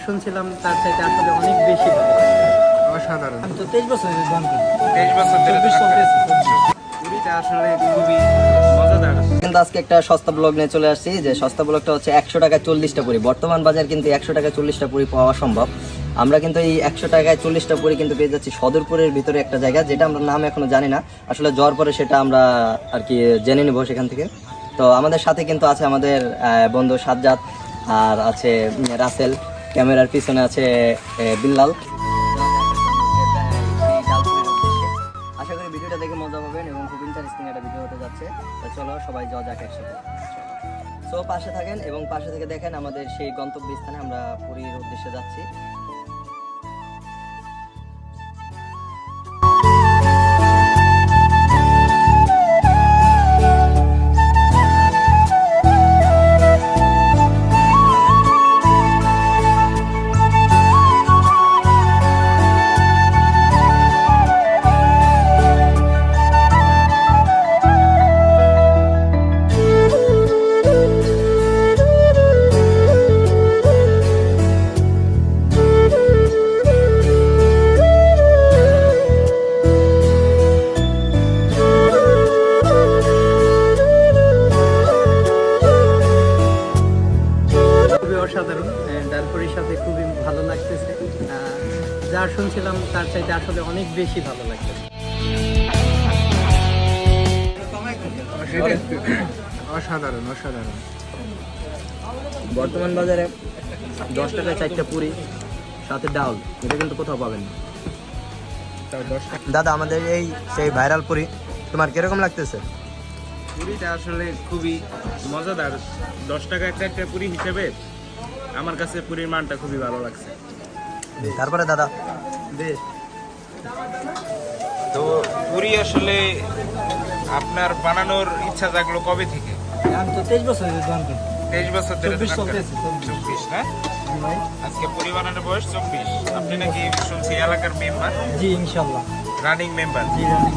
শুনছিলাম তার চাইতে আসলে অনেক বেশি ভালো। অসাধারণ। আমি তো 23 বছর দোকান করি। 23 বছর ধরে 24 চলতেছে। পুরীটা আসলে খুবই মজাদার। কিন্তু আজকে একটা সস্তা ব্লগ নিয়ে চলে আসছি, যে সস্তা ব্লগটা হচ্ছে 100 টাকায় 40টা পুরি। বর্তমান বাজার কিন্তু 100 টাকায় 40টা পুরি পাওয়া সম্ভব। আমরা কিন্তু এই 100 টাকায় 40টা পুরি কিন্তু পেয়ে যাচ্ছি সদরপুরের ভিতরে একটা জায়গা, যেটা আমরা নাম এখনো জানি না। আসলে যাওয়ার পরে সেটা আমরা আর কি জেনে নিব সেখান থেকে। তো আমাদের সাথে কিন্তু আছে আমাদের বন্ধু সাজ্জাদ, আর আছে রাসেল, ক্যামেরার পিছনে আছে বিল্লাল। আশা করি ভিডিওটা দেখে মজা পাবেন এবং খুব ইন্টারেস্টিং একটা ভিডিও হতে যাচ্ছে। তো চলো সবাই যাওয়া যাক একসাথে। সো পাশে থাকেন এবং পাশে থেকে দেখেন আমাদের সেই গন্তব্যস্থানে আমরা পুরীর উদ্দেশ্যে যাচ্ছি। অসাধারণ, তারপরের সাথে খুবই ভালো লাগতেছে। যা শুনছিলাম তার চাইতে আসলে অনেক বেশি ভালো লাগতেছে। অসাধারণ অসাধারণ। বর্তমান বাজারে 10 টাকায় 4টা পুরি সাথে ডাল, এটা কিন্তু কোথাও পাবেন না। দাদা, আমাদের এই সেই ভাইরাল পুরি তোমার কিরকম লাগতেছে? পুরীটা আসলে খুবই মজাদার। 10 টাকা একটা পুরি হিসেবে আমার কাছে পুরীর মানটা খুবই ভালো লাগছে। তারপরে দাদা বেশ তো পুরি আসলে আপনার বানানোর ইচ্ছা জাগলো কবে থেকে? আমি তো 23 বছর দোকান করি। 23 বছর ধরে 24 দোকান করেন। চলতেছে। 24 না? আজকে পুরি বানানোর বয়স 24। আপনি নাকি শুনছি এলাকার মেম্বার, জি ইনশাআল্লাহ। Running member. জি রানিং।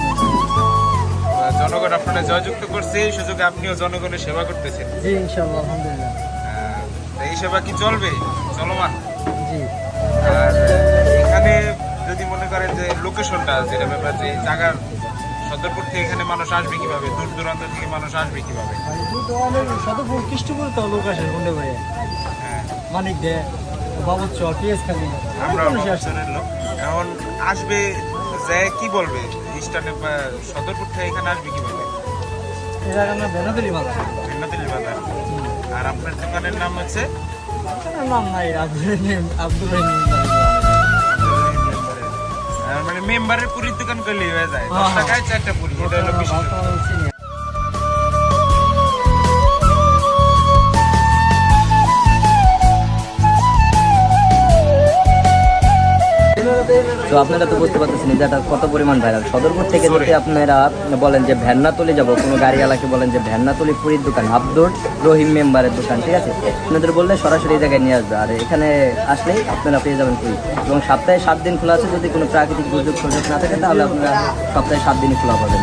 জনগণ আপনারা জয়যুক্ত করছে, এই সুযোগে আপনিও জনগণের সেবা করতেছেন। জি ইনশাআল্লাহ, আলহামদুলিল্লাহ। তো এই সেবা কি চলবে চলমান? জি। আর এখানে যদি মনে করেন যে লোকেশনটা, যেটা ব্যাপার যে জায়গার সদরপুর থেকে এখানে মানুষ আসবে কিভাবে, দূর দূরান্ত থেকে মানুষ আসবে কিভাবে? সদরপুর খ্রিস্টপুর তো লোক আসে গুন্ডে ভাই, হ্যাঁ, মানিক দে, বাবুর চর, টিএস খালি। আমরা বাবুচরের লোক। এখন আসবে যে কি বলবে স্টানে সদরপুর থেকে এখানে আসবে কিভাবে? এই জায়গার নাম বেনাতলি বাজার। ভিন্নদিল্লি বাজার। আর আপনার দোকানের নাম হচ্ছে? নাম নাই, আব্দুল রহিম। মানে মেম্বারের পুরীর দোকান করলেই হয়ে যায়। 10 টাকায় 4টা পুরি, এটা হলো বিষয়। তো আপনারা তো বুঝতে পারতেছেন যে এটা কত পরিমাণ ভাইরাল। সদরপুর থেকে যদি আপনারা বলেন যে ভ্যান্নাতলি যাব, কোনো গাড়িওয়ালাকে বলেন যে ভ্যান্নাতলি পুরীর দোকান, আব্দুল রহিম মেম্বারের দোকান, ঠিক আছে, আপনাদের বললে সরাসরি এই জায়গায় নিয়ে আসবে। আর এখানে আসলেই আপনারা পেয়ে যাবেন পুরী। এবং সপ্তাহে 7 দিন খোলা আছে। যদি কোনো প্রাকৃতিক দুর্যোগ সুযোগ না থাকে তাহলে আপনারা সপ্তাহে 7 দিনই খোলা পাবেন।